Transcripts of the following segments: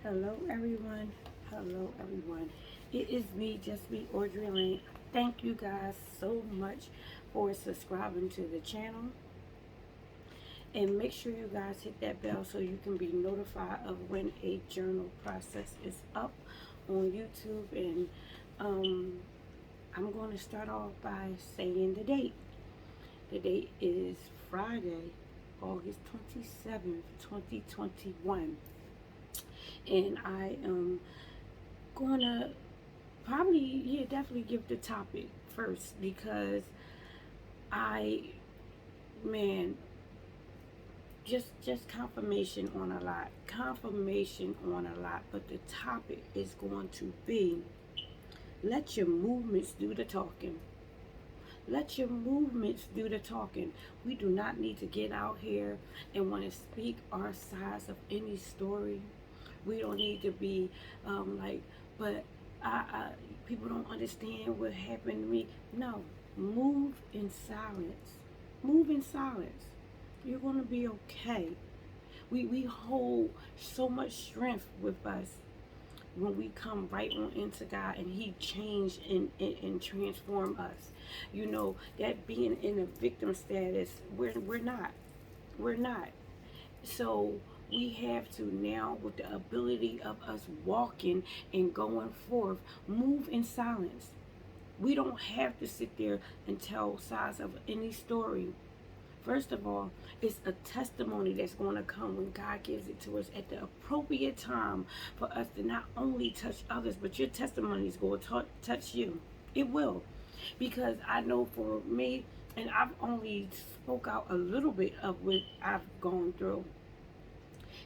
Hello, everyone. Hello, everyone. It is me, just me, Audrey Lane. Thank you guys so much for subscribing to the channel. And make sure you guys hit that bell so you can be notified of when a journal process is up on YouTube. And I'm going to start off by saying the date. The date is Friday, August 27th, 2021. And I am gonna probably, yeah, definitely give the topic first because I, man, just confirmation on a lot, but the topic is going to be, let your movements do the talking. Let your movements do the talking. We do not need to get out here and want to speak our sides of any story. We don't need to be like, but people don't understand what happened to me. No, move in silence. Move in silence. You're going to be okay. We hold so much strength with us when we come right on into God and He changed and transform us. You know, that being in a victim status, we're not. We're not. So we have to now, with the ability of us walking and going forth, move in silence. We don't have to sit there and tell sides of any story. First of all, it's a testimony that's going to come when God gives it to us at the appropriate time for us to not only touch others, but your testimony is going to touch you. It will. Because I know for me, and I've only spoke out a little bit of what I've gone through,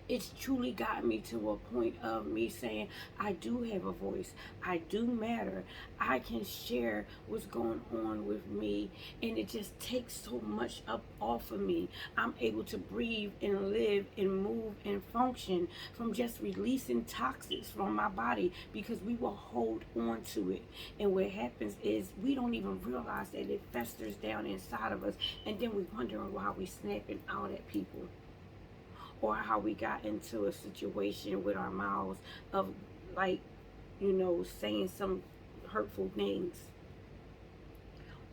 it's truly got me to a point of me saying, I do have a voice. I do matter. I can share what's going on with me. And it just takes so much up off of me. I'm able to breathe and live and move and function from just releasing toxins from my body because we will hold on to it. And what happens is we don't even realize that it festers down inside of us. And then we're wondering why we're snapping out at people, or how we got into a situation with our mouths of, like, saying some hurtful things.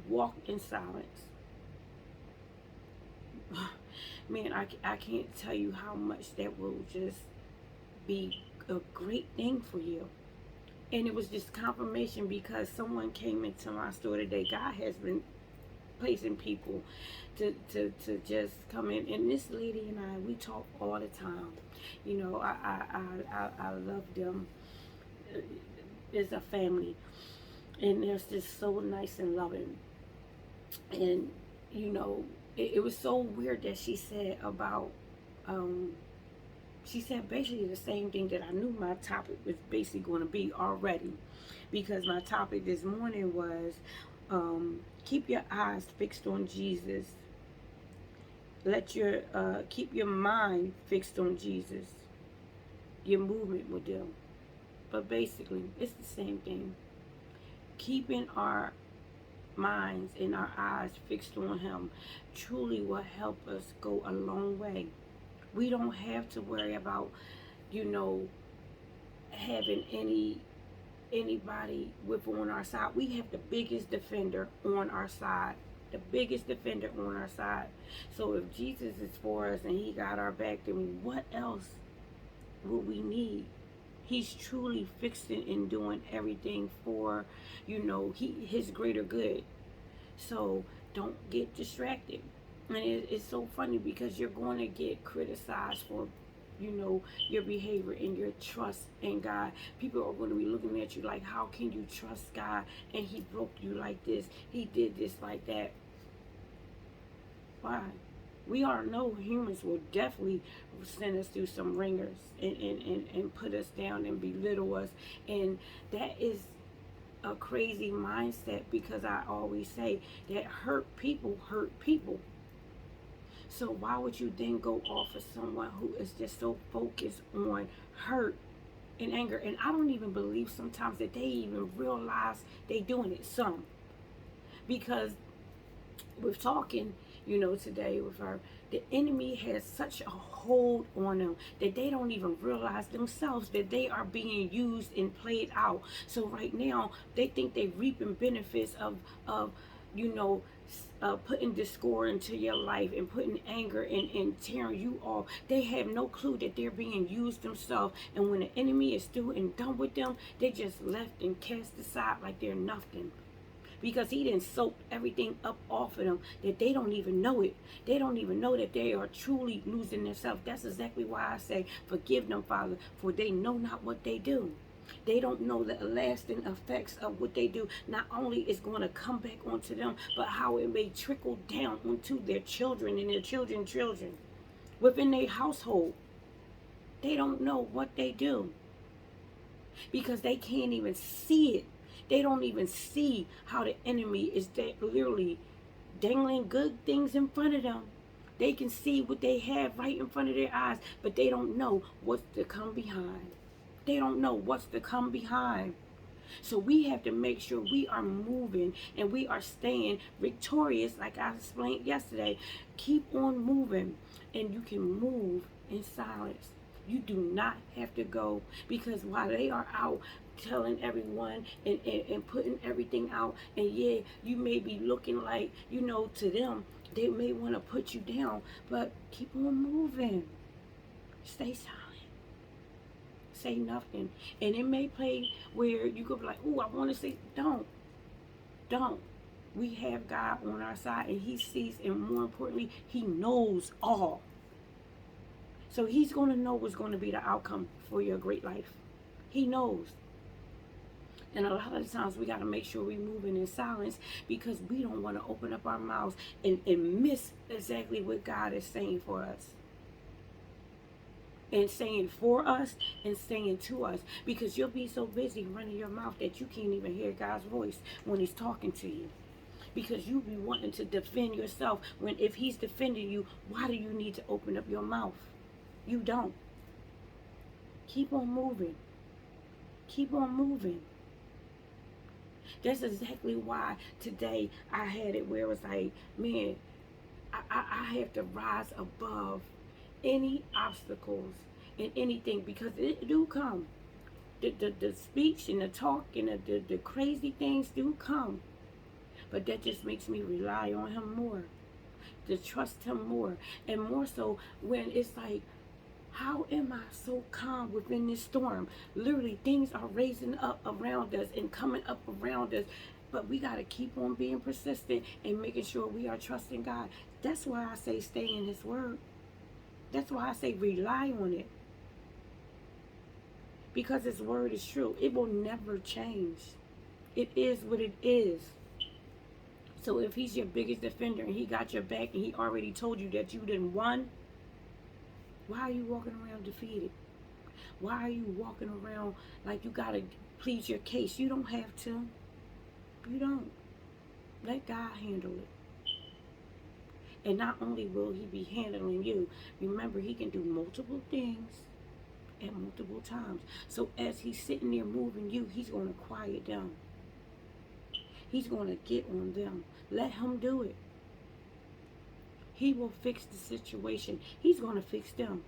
Walk in silence. Man, I can't tell you how much that will just be a great thing for you. And it was just confirmation because someone came into my store today. God has been placing people to just come in, and this lady and I, we talk all the time. I love them. It's a family, and they're just so nice and loving. And it was so weird that she said about she said basically the same thing that I knew my topic was basically going to be already, because my topic this morning was keep your eyes fixed on Jesus. Let your keep your mind fixed on Jesus. Your movement will do. But basically, it's the same thing. Keeping our minds and our eyes fixed on Him truly will help us go a long way. We don't have to worry about, having anybody with on our side. We have the biggest defender on our side. The biggest defender on our side. So if Jesus is for us and He got our back, then what else will we need? He's truly fixing and doing everything for, His greater good. So don't get distracted. And it's so funny because you're going to get criticized for your behavior and your trust in God. People are going to be looking at you like, how can you trust God and He broke you like this? He did this like that. Why? We all know humans will definitely send us through some ringers and put us down and belittle us. And that is a crazy mindset, because I always say that hurt people hurt people. So why would you then go off of someone who is just so focused on hurt and anger? And I don't even believe sometimes that they even realize they doing it. Some, because we're talking, today with her, The enemy has such a hold on them that they don't even realize themselves that they are being used and played out. So right now they think they reaping benefits of you know putting discord into your life and putting anger and tearing you off. They have no clue that they're being used themselves, and when the enemy is through and done with them, they just left and cast aside like they're nothing, because he didn't soak everything up off of them that they don't even know it. They don't even know that they are truly losing themselves. That's exactly why I say, forgive them, Father, for they know not what they do. They don't know the lasting effects of what they do. Not only is going to come back onto them, but how it may trickle down onto their children and their children's children within their household. They don't know what they do because they can't even see it. They don't even see how the enemy is literally dangling good things in front of them. They can see what they have right in front of their eyes, but they don't know what's to come behind. They don't know what's to come behind. So we have to make sure we are moving and we are staying victorious, like I explained yesterday. Keep on moving, and you can move in silence. You do not have to go, because while they are out telling everyone and putting everything out, and yeah, you may be looking like, to them, they may want to put you down, but keep on moving. Stay silent. Say nothing. And it may play where you could be like, oh, I want to say, don't. We have God on our side, and he sees, and more importantly, he knows all. So he's going to know what's going to be the outcome for your great life. He knows. And a lot of the times we got to make sure we're moving in silence, because we don't want to open up our mouths and miss exactly what God is saying for us. And saying for us and saying to us, because you'll be so busy running your mouth that you can't even hear God's voice when he's talking to you, because you be wanting to defend yourself, when if he's defending you, why do you need to open up your mouth? You don't. Keep on moving. Keep on moving. That's exactly why today I had it where it was like, man, I have to rise above any obstacles and anything, because it do come. The speech and the talk and the crazy things do come. But that just makes me rely on him more, to trust him more. And more so when it's like, how am I so calm within this storm? Literally, things are raising up around us and coming up around us. But we got to keep on being persistent and making sure we are trusting God. That's why I say stay in his word. That's why I say rely on it. Because his word is true. It will never change. It is what it is. So if he's your biggest defender and he got your back and he already told you that you didn't won, why are you walking around defeated? Why are you walking around like you got to plead your case? You don't have to. You don't. Let God handle it. And not only will he be handling you, remember, he can do multiple things at multiple times. So as he's sitting there moving you, he's going to quiet them. He's going to get on them. Let him do it. He will fix the situation. He's going to fix them.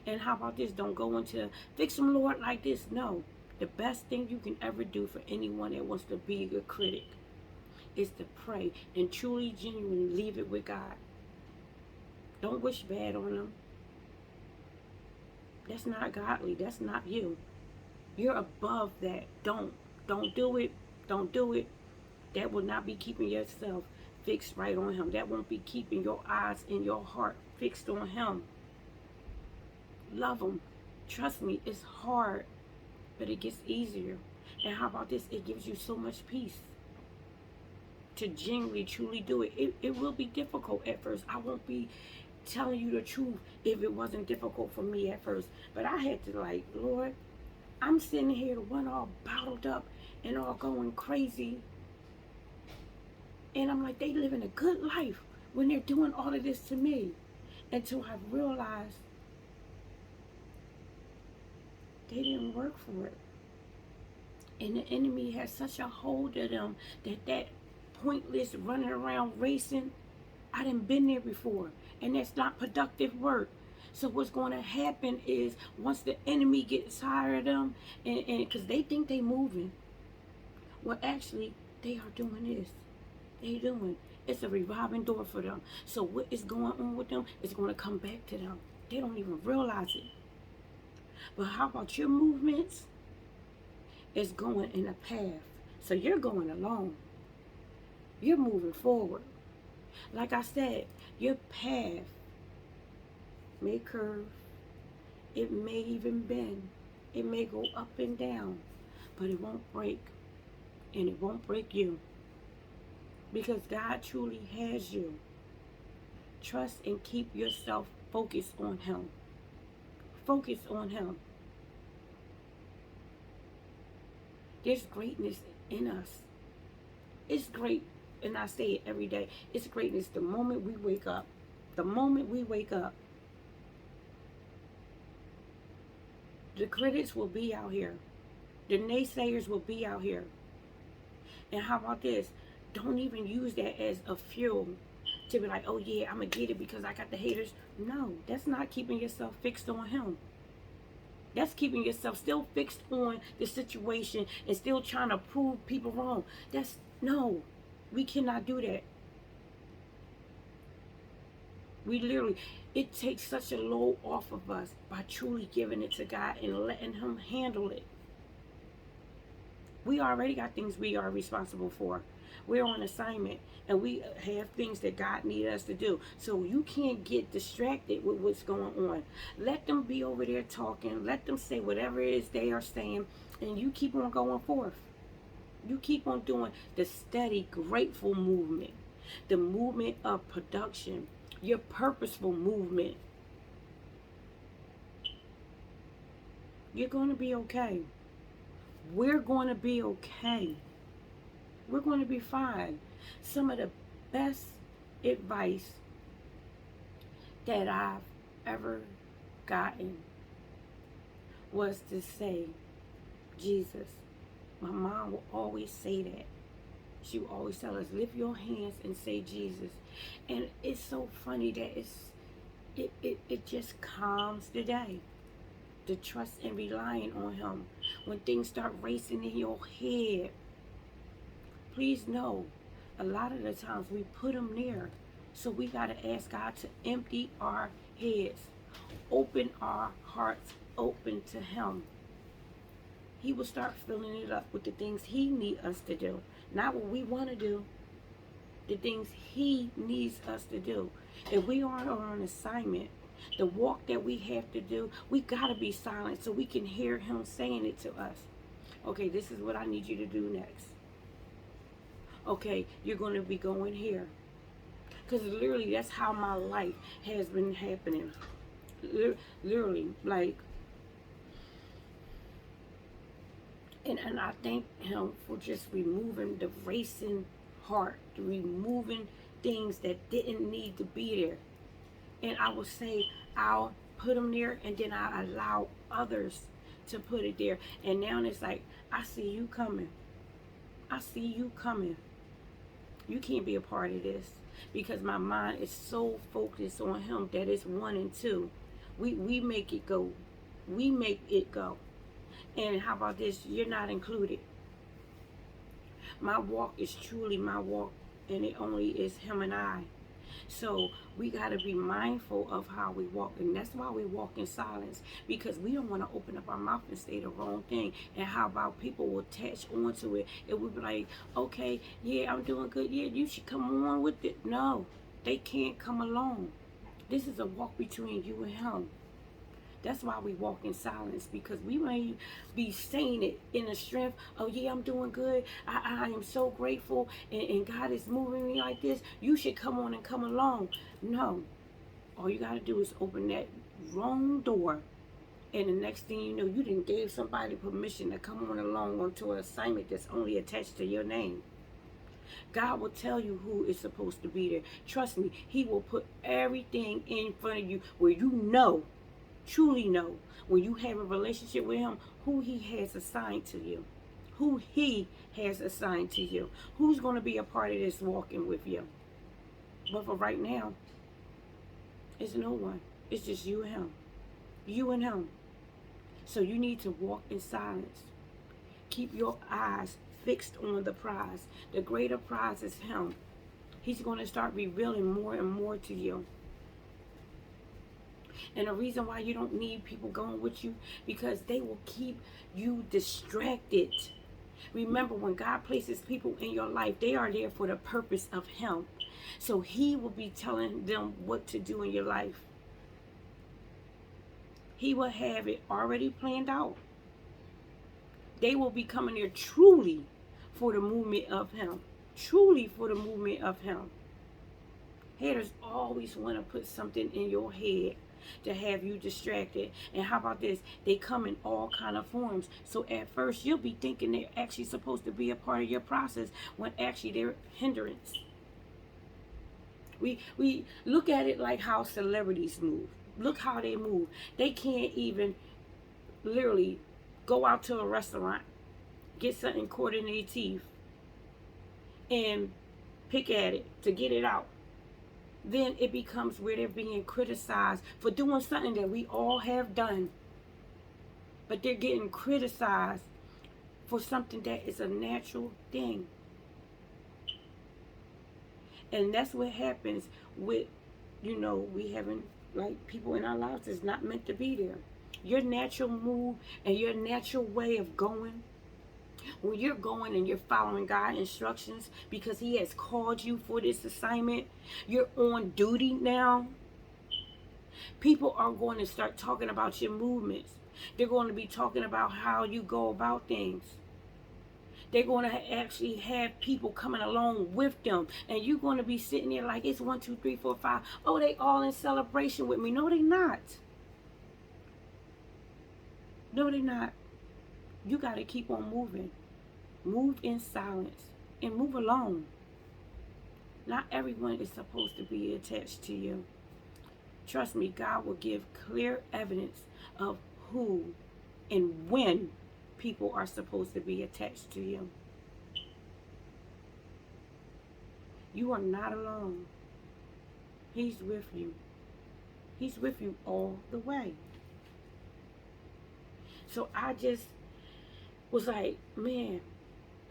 And how about this? Don't go into fix them, Lord, like this. No. The best thing you can ever do for anyone that wants to be a critic is to pray and truly, genuinely leave it with God. Don't wish bad on them. That's not godly. That's not you. You're above that. Don't do it. Don't do it. That will not be keeping yourself fixed right on him. That won't be keeping your eyes and your heart fixed on him. Love him. Trust me, it's hard, but it gets easier. And how about this? It gives you so much peace to genuinely, truly do it. It will be difficult at first. I won't be telling you the truth if it wasn't difficult for me at first. But I had to like, Lord, I'm sitting here, one all bottled up and all going crazy. And I'm like, they living a good life when they're doing all of this to me. Until I realized they didn't work for it. And the enemy has such a hold of them that pointless running around racing, I done been there before, and that's not productive work. So what's going to happen is once the enemy gets tired of them, and because they think they moving, well, actually, they are doing this. They doing. It's a revolving door for them. So what is going on with them is going to come back to them. They don't even realize it. But how about your movements? It's going in a path. So you're going along. You're moving forward. Like I said, your path may curve. It may even bend. It may go up and down. But it won't break. And it won't break you. Because God truly has you. Trust and keep yourself focused on Him. Focus on Him. There's greatness in us. It's great, and I say it every day. It's greatness the moment we wake up. The moment we wake up. The critics will be out here. The naysayers will be out here. And how about this? Don't even use that as a fuel to be like, oh yeah, I'm going to get it because I got the haters. No, that's not keeping yourself fixed on Him. That's keeping yourself still fixed on the situation and still trying to prove people wrong. No, we cannot do that. We literally, it takes such a load off of us by truly giving it to God and letting Him handle it. We already got things we are responsible for. We're on assignment and we have things that God needs us to do. So you can't get distracted with what's going on. Let them be over there talking. Let them say whatever it is they are saying. And you keep on going forth. You keep on doing the steady, grateful movement. The movement of production. Your purposeful movement. You're going to be okay. We're going to be okay. We're going to be fine. Some of the best advice that I've ever gotten was to say, Jesus. My mom will always say that. She would always tell us, lift your hands and say Jesus. And it's so funny that it just calms the day. To trust and relying on Him. When things start racing in your head, please know, a lot of the times we put Him there. So we got to ask God to empty our heads. Open our hearts open to Him. He will start filling it up with the things He needs us to do. Not what we want to do. The things He needs us to do. If we are on an assignment, the walk that we have to do, we got to be silent so we can hear Him saying it to us. Okay, this is what I need you to do next. Okay, you're going to be going here. Because literally, that's how my life has been happening. Literally, like, and I thank Him for just removing the racing heart, removing things that didn't need to be there. And I will say, I'll put them there, and then I allow others to put it there. And now it's like, I see you coming. I see you coming. You can't be a part of this. Because my mind is so focused on Him that it's 1 and 2. We make it go. We make it go. And how about this? You're not included. My walk is truly my walk, and it only is Him and I. So we got to be mindful of how we walk. And that's why we walk in silence. Because we don't want to open up our mouth and say the wrong thing. And how about people will attach onto it. And we'll be like, okay, yeah, I'm doing good. Yeah, you should come on with it. No, they can't come along. This is a walk between you and Him. That's why we walk in silence, because we may be saying it in the strength of, yeah, I'm doing good. I am so grateful, and God is moving me like this. You should come on and come along. No. All you got to do is open that wrong door, and the next thing you know, you done gave somebody permission to come on along onto an assignment that's only attached to your name. God will tell you who is supposed to be there. Trust me, He will put everything in front of you where you know, truly know, when you have a relationship with Him, who He has assigned to you. Who He has assigned to you. Who's going to be a part of this walking with you. But for right now, it's no one. It's just you and him. You and him. So you need to walk in silence. Keep your eyes fixed on the prize. The greater prize is him. He's going to start revealing more and more to you. And the reason why you don't need people going with you, because they will keep you distracted. Remember, when God places people in your life, they are there for the purpose of him. So he will be telling them what to do in your life. He will have it already planned out. They will be coming there truly for the movement of him. Truly for the movement of him. Haters always want to put something in your head to have you distracted. And how about this? They come in all kind of forms. So at first you'll be thinking they're actually supposed to be a part of your process, when actually they're hindrance. We look at it like how celebrities move. Look how they move. They can't even literally go out to a restaurant, get something caught in their teeth, and pick at it to get it out. Then it becomes where they're being criticized for doing something that we all have done. But they're getting criticized for something that is a natural thing. And that's what happens with, we having like people in our lives that's not meant to be there. Your natural move and your natural way of going, when you're going and you're following God's instructions because he has called you for this assignment, you're on duty now, people are going to start talking about your movements. They're going to be talking about how you go about things. They're going to actually have people coming along with them. And you're going to be sitting there like it's 1, 2, 3, 4, 5. Oh, they all in celebration with me. No, they not. No, they not. You got to keep on moving. Move in silence and move along. Not everyone is supposed to be attached to you. Trust me, God will give clear evidence of who and when people are supposed to be attached to you. You are not alone. He's with you. He's with you all the way. So I just was like, man,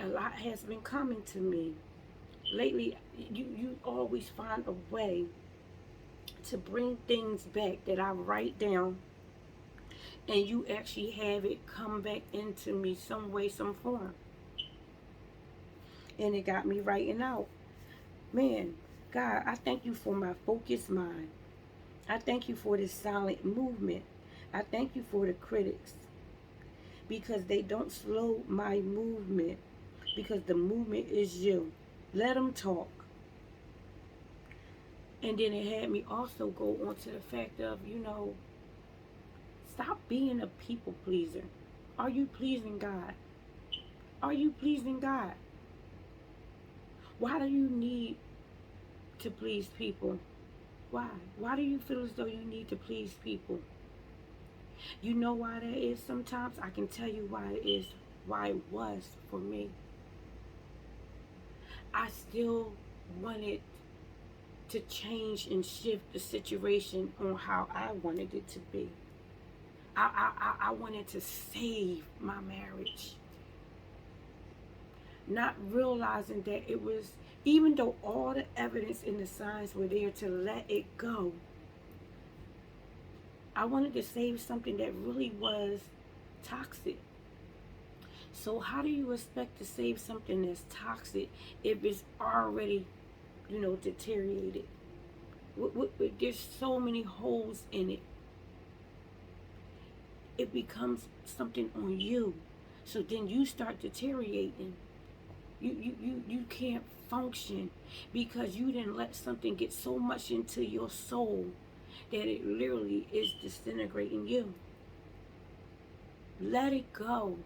a lot has been coming to me. Lately, you always find a way to bring things back that I write down, and you actually have it come back into me some way, some form. And it got me writing out. Man, God, I thank you for my focused mind. I thank you for this silent movement. I thank you for the critics, because they don't slow my movement, because the movement is you. Let them talk. And then it had me also go on to the fact of, stop being a people pleaser. Are you pleasing God? Are you pleasing God? Why do you need to please people? Why? Why do you feel as though you need to please people? You know why that is sometimes? I can tell you why it is, why it was for me. I still wanted to change and shift the situation on how I wanted it to be. I wanted to save my marriage. Not realizing that it was, even though all the evidence and the signs were there to let it go, I wanted to save something that really was toxic. So how do you expect to save something that's toxic if it's already, deteriorated? There's so many holes in it. It becomes something on you. So then you start deteriorating. You can't function because you didn't let something get so much into your soul that it literally is disintegrating you. Let it go.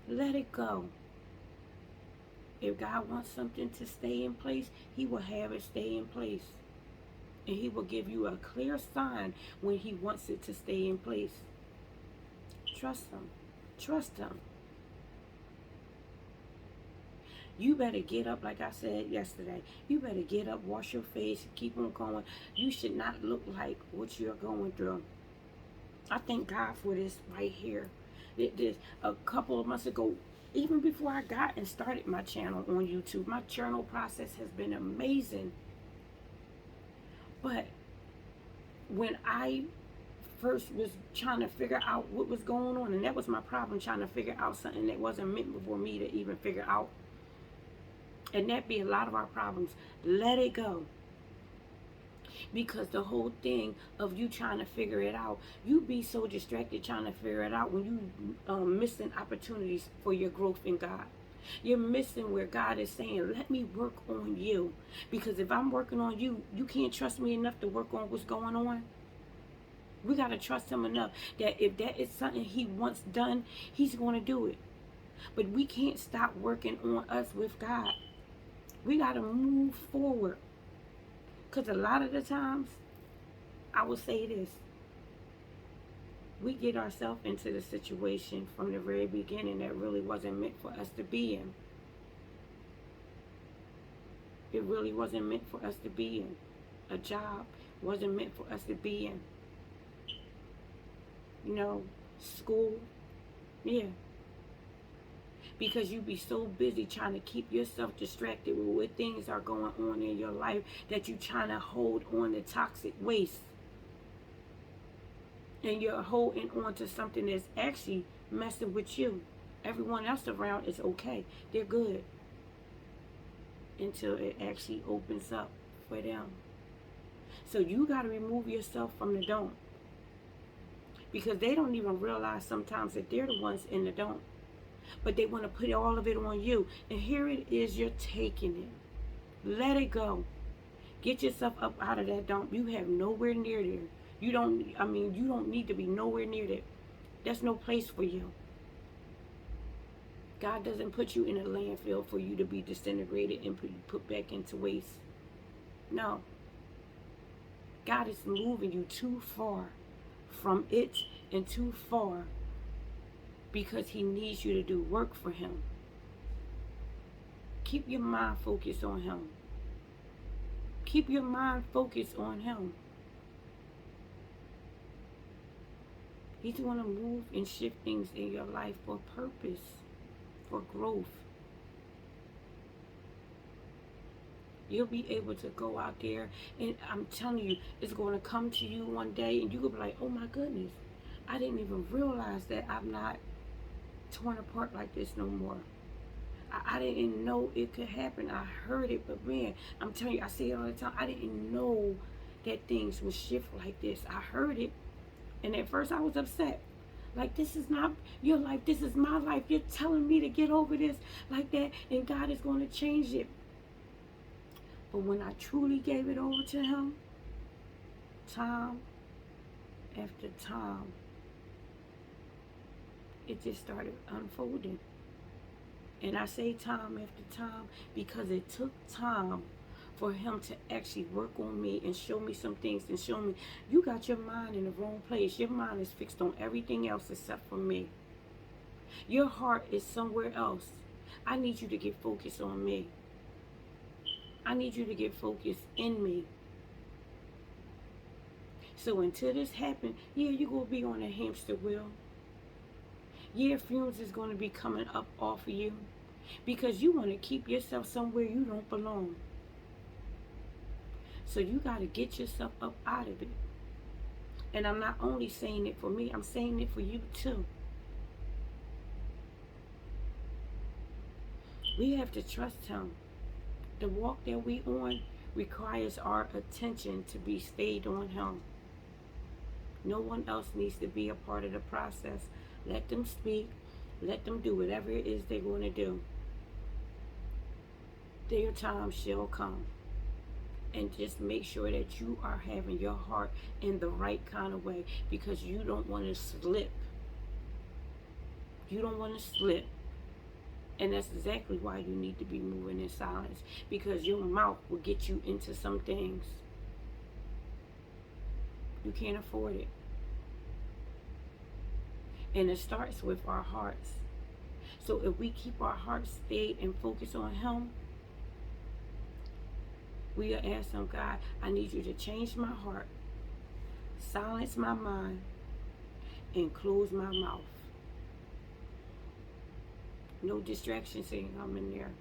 Let it go. If God wants something to stay in place, he will have it stay in place. And he will give you a clear sign when he wants it to stay in place. Trust him. Trust him. You better get up, like I said yesterday. You better get up, wash your face, keep on going. You should not look like what you're going through. I thank God for this right here. This a couple of months ago, even before I got and started my channel on YouTube, my journal process has been amazing. But when I first was trying to figure out what was going on, and that was my problem, trying to figure out something that wasn't meant for me to even figure out. And that be a lot of our problems. Let it go. Because the whole thing of you trying to figure it out, you be so distracted trying to figure it out when you missing opportunities for your growth in God. You're missing where God is saying, let me work on you. Because if I'm working on you, you can't trust me enough to work on what's going on. We got to trust him enough that if that is something he wants done, he's going to do it. But we can't stop working on us with God. We got to move forward. Because a lot of the times, I will say this, we get ourselves into the situation from the very beginning that really wasn't meant for us to be in. It really wasn't meant for us to be in. A job wasn't meant for us to be in. You know, school, yeah. Because you be so busy trying to keep yourself distracted with what things are going on in your life that you're trying to hold on to toxic waste. And you're holding on to something that's actually messing with you. Everyone else around is okay. They're good. Until it actually opens up for them. So you got to remove yourself from the don't. Because they don't even realize sometimes that they're the ones in the don't. But they want to put all of it on you. And here it is, you're taking it. Let it go. Get yourself up out of that dump. You have nowhere near there. You don't need to be nowhere near that. That's no place for you. God doesn't put you in a landfill for you to be disintegrated and put back into waste. No. God is moving you too far from it and too far because he needs you to do work for him. Keep your mind focused on him. Keep your mind focused on him. He's going to move and shift things in your life for purpose, for growth. You'll be able to go out there and I'm telling you, it's going to come to you one day and you're going to be like, oh my goodness, I didn't even realize that I'm not torn apart like this no more. I didn't know it could happen. I heard it, but man, I'm telling you, I say it all the time. I didn't know that things would shift like this. I heard it, and at first I was upset. Like, this is not your life. This is my life. You're telling me to get over this like that, and God is going to change it. But when I truly gave it over to him, time after time, it just started unfolding. And I say time after time because it took time for him to actually work on me and show me some things and show me, you got your mind in the wrong place. Your mind is fixed on everything else except for me. Your heart is somewhere else. I need you to get focused on me. I need you to get focused in me. So until this happens, yeah, you're going to be on a hamster wheel. Yeah, fumes is going to be coming up off of you because you want to keep yourself somewhere you don't belong. So you got to get yourself up out of it. And I'm not only saying it for me, I'm saying it for you too. We have to trust him. The walk that we on requires our attention to be stayed on him. No one else needs to be a part of the process. Let them speak. Let them do whatever it is they're going to do. Their time shall come. And just make sure that you are having your heart in the right kind of way because you don't want to slip. You don't want to slip. And that's exactly why you need to be moving in silence because your mouth will get you into some things. You can't afford it. And it starts with our hearts. So if we keep our hearts stayed and focused on Him, we are asking God, I need you to change my heart, silence my mind, and close my mouth. No distractions ain't coming there.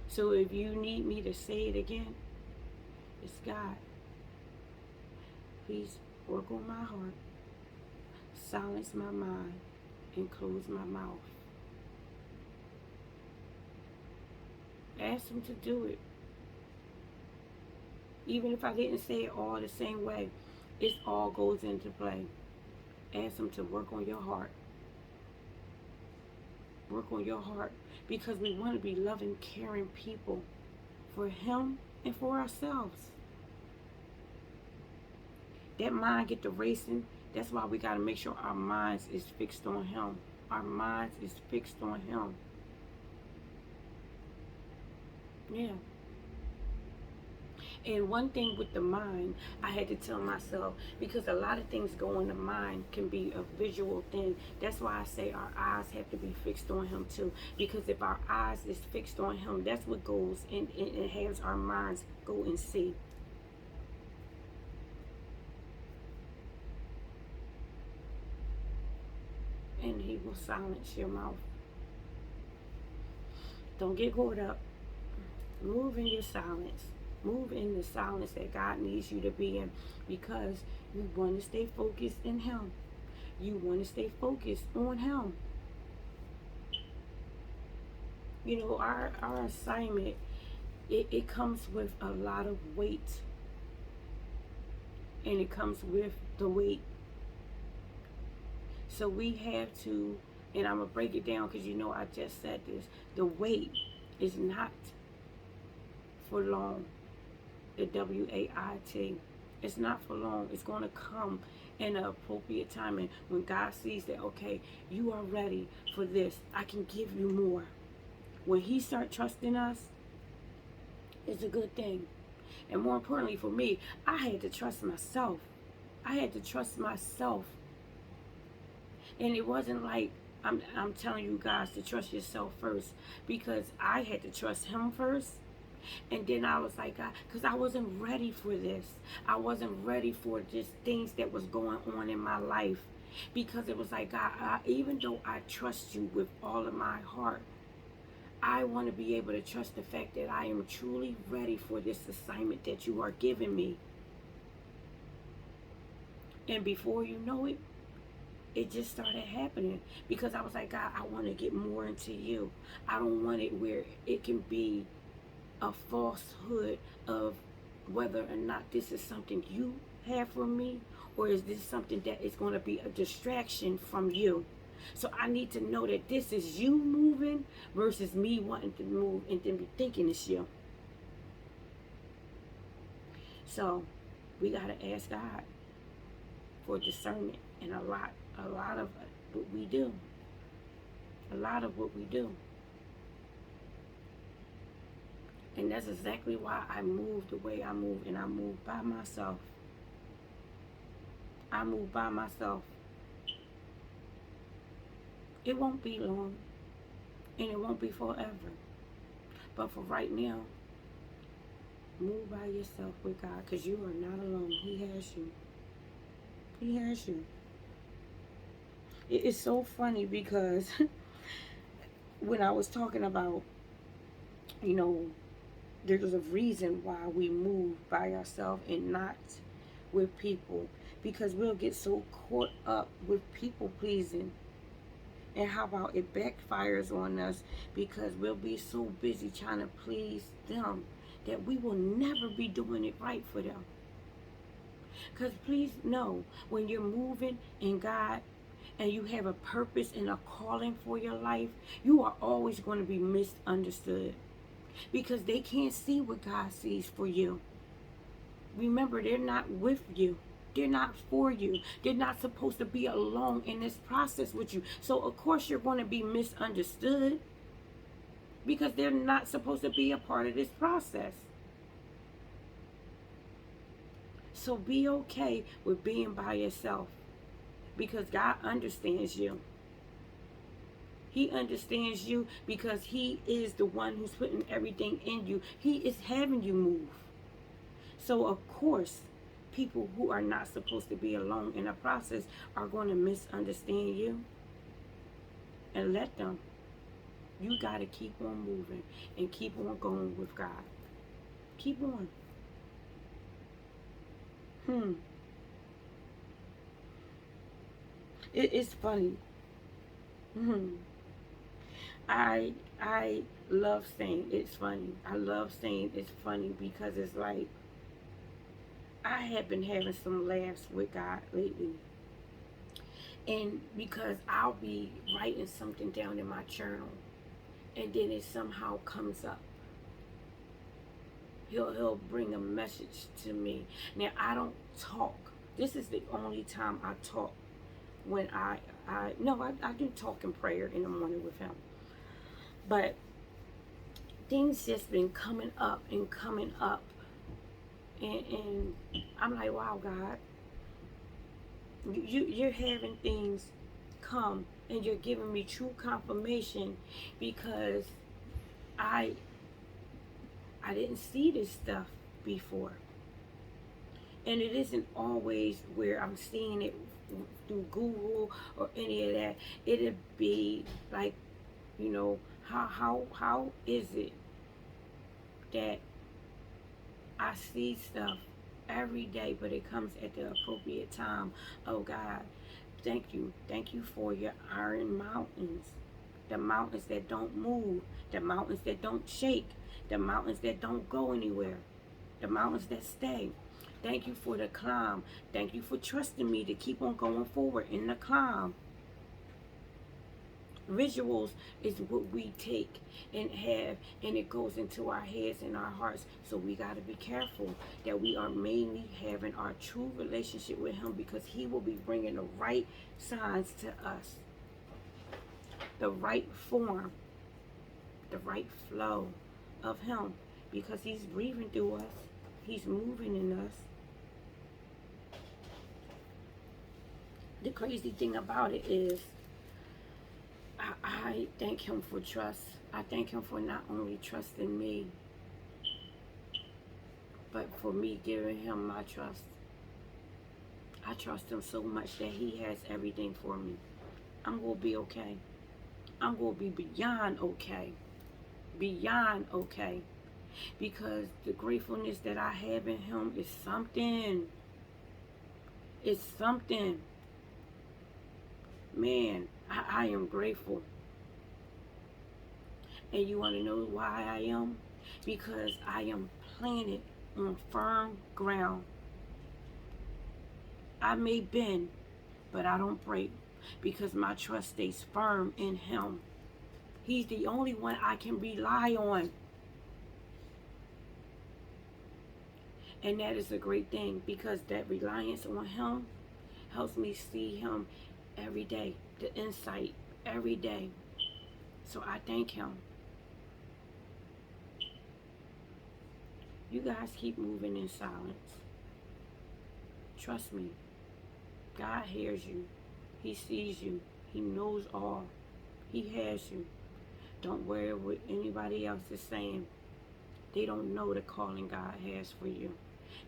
So if you need me to say it again, it's God. Please work on my heart, silence my mind, and close my mouth. Ask Him to do it. Even if I didn't say it all the same way, it all goes into play. Ask Him to work on your heart. Work on your heart, because we want to be loving, caring people for Him and for ourselves. That mind get to racing. That's why we got to make sure our minds is fixed on Him. Our minds is fixed on Him. Yeah. And one thing with the mind, I had to tell myself, because a lot of things go in the mind can be a visual thing. That's why I say our eyes have to be fixed on Him too. Because if our eyes is fixed on Him, that's what goes and has our minds go and see. And He will silence your mouth. Don't get caught up. Move in your silence. Move in the silence that God needs you to be in, because you want to stay focused in Him. You want to stay focused on Him. You know, our assignment, it comes with a lot of weight. And it comes with the weight. So we have to, and I'm going to break it down because you know I just said this. The weight is not for long. The W-A-I-T. It's not for long. It's going to come in an appropriate time. And when God sees that, okay, you are ready for this, I can give you more. When He starts trusting us, it's a good thing. And more importantly for me, I had to trust myself. I had to trust myself. And it wasn't like I'm telling you guys to trust yourself first, because I had to trust Him first. And then I was like, God, because I wasn't ready for this. I wasn't ready for just things that was going on in my life. Because it was like, God, even though I trust you with all of my heart, I want to be able to trust the fact that I am truly ready for this assignment that you are giving me. And before you know it, it just started happening, because I was like, God, I want to get more into you. I don't want it where it can be a falsehood of whether or not this is something you have for me, or is this something that is going to be a distraction from you. So I need to know that this is you moving versus me wanting to move and then be thinking it's you. So we got to ask God for discernment. And a lot of what we do. A lot of what we do. And that's exactly why I move the way I move, and I move by myself. I move by myself. It won't be long, and it won't be forever. But for right now, move by yourself with God, because you are not alone. He has you. He has you. It is so funny because when I was talking about, you know, there's a reason why we move by ourselves and not with people, because we'll get so caught up with people pleasing. And how about it backfires on us, because we'll be so busy trying to please them that we will never be doing it right for them. Because please know, when you're moving in God and you have a purpose and a calling for your life, you are always going to be misunderstood, because they can't see what God sees for you. Remember, they're not with you. They're not for you. They're not supposed to be alone in this process with you. So, of course, you're going to be misunderstood, because they're not supposed to be a part of this process. So be okay with being by yourself, because God understands you. He understands you because he is the one who's putting everything in you. He is having you move. So of course, people who are not supposed to be alone in the process are going to misunderstand you. And let them. You got to keep on moving and keep on going with God. Keep on. It's funny. I love saying it's funny. I love saying it's funny because it's like I have been having some laughs with God lately. And because I'll be writing something down in my journal and then it somehow comes up. He'll bring a message to me. Now I don't talk. This is the only time I talk when I do talk in prayer in the morning with him. But things just been coming up and coming up. And I'm like, wow, God, you're having things come and you're giving me true confirmation because I didn't see this stuff before. And it isn't always where I'm seeing it through Google or any of that. It'd be like, how is it that I see stuff every day, but it comes at the appropriate time? Oh God, thank you. Thank you for your iron mountains. The mountains that don't move. The mountains that don't shake. The mountains that don't go anywhere. The mountains that stay. Thank you for the climb. Thank you for trusting me to keep on going forward in the climb. Visuals is what we take and have, and it goes into our heads and our hearts. So we got to be careful that we are mainly having our true relationship with him, because he will be bringing the right signs to us, the right form, the right flow of him, because he's breathing through us. He's moving in us. The crazy thing about it is, I thank him for trust. I thank him for not only trusting me, but for me giving him my trust. I trust him so much that he has everything for me. I'm going to be okay. I'm going to be beyond okay. Beyond okay. Because the gratefulness that I have in him is something. It's something. Man, I am grateful. And you want to know why I am? Because I am planted on firm ground. I may bend, but I don't break, because my trust stays firm in him. He's the only one I can rely on. And that is a great thing, because that reliance on him helps me see him every day, the insight every day. So I thank him. You guys keep moving in silence. Trust me. God hears you. He sees you. He knows all. He has you. Don't worry what anybody else is saying. They don't know the calling God has for you.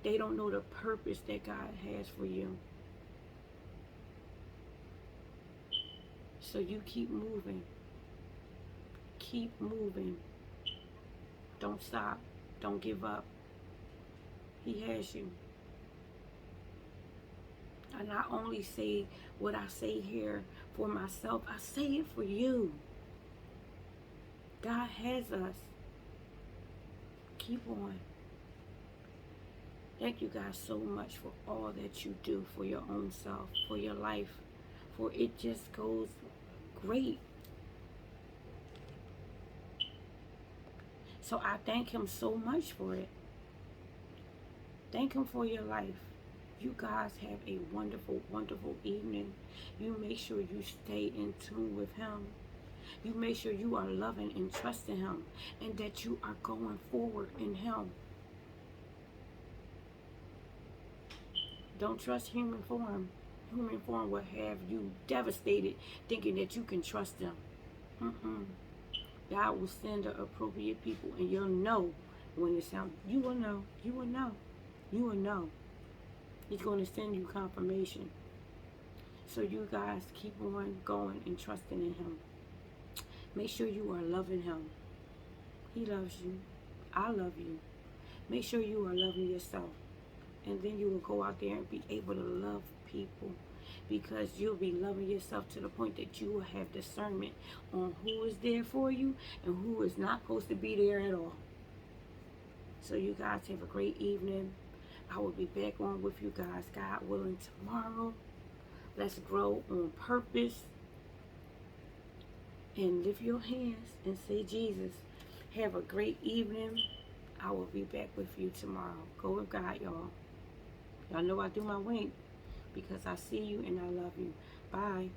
They don't know the purpose that God has for you. So you keep moving. Keep moving. Don't stop. Don't give up. He has you. I not only say what I say here for myself, I say it for you. God has us. Keep on. Thank you guys so much for all that you do for your own self, for your life, for it just goes great. So I thank him so much for it. Thank him for your life. You guys have a wonderful, wonderful evening. You make sure you stay in tune with him. You make sure you are loving and trusting him, and that you are going forward in him. Don't trust human form. Human form will have you devastated thinking that you can trust them. Mm-mm. God will send the appropriate people, and you'll know when it sounds. You will know. You will know. You will know. He's going to send you confirmation. So you guys keep on going and trusting in Him. Make sure you are loving Him. He loves you. I love you. Make sure you are loving yourself. And then you will go out there and be able to love people, because you'll be loving yourself to the point that you will have discernment on who is there for you and who is not supposed to be there at all. So you guys have a great evening. I will be back on with you guys, God willing, tomorrow. Let's grow on purpose. And lift your hands and say, Jesus. Have a great evening. I will be back with you tomorrow. Go with God, y'all. Y'all know I do my wink because I see you and I love you. Bye.